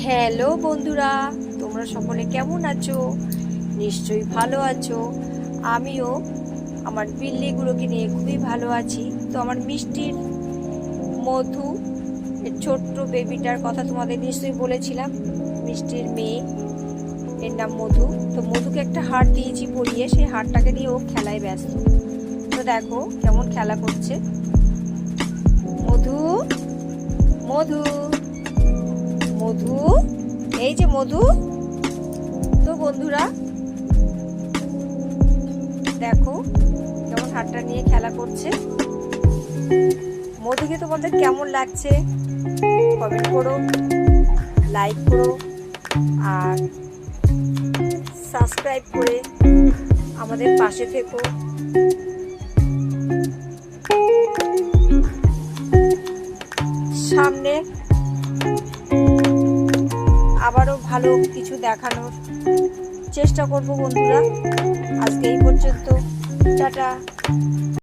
Hello বন্ধুরা, তোমরা সকলে কেমন আছো? নিশ্চয়ই ভালো আছো। আমিও আমার বিল্লিগুলোকে নিয়ে খুবই ভালো আছি। তো আমার মিষ্টির মধু, এর ছোট্ট বেবিটার কথা তোমাদের নিশ্চয়ই বলেছিলাম। মিষ্টির মেয়ে, এর নাম মধু। তো মধুকে একটা হার দিয়েছি পরিয়ে, সেই হারটাকে নিয়ে ও খেলায় ব্যস্ত। তো দেখো কেমন খেলা করছে। মধু, মধু, মধু, এই যে মধু। তো বন্ধুরা দেখো কেমন হাতটা নিয়ে খেলা করছে। মধুকে তোমাদের কেমন লাগছে কমেন্ট করো, লাইক করো আর সাবস্ক্রাইব করে আমাদের পাশে থেকো। সামনে আবারও ভালো কিছু দেখানোর চেষ্টা করব বন্ধুরা। আজকে এই পর্যন্ত, টাটা।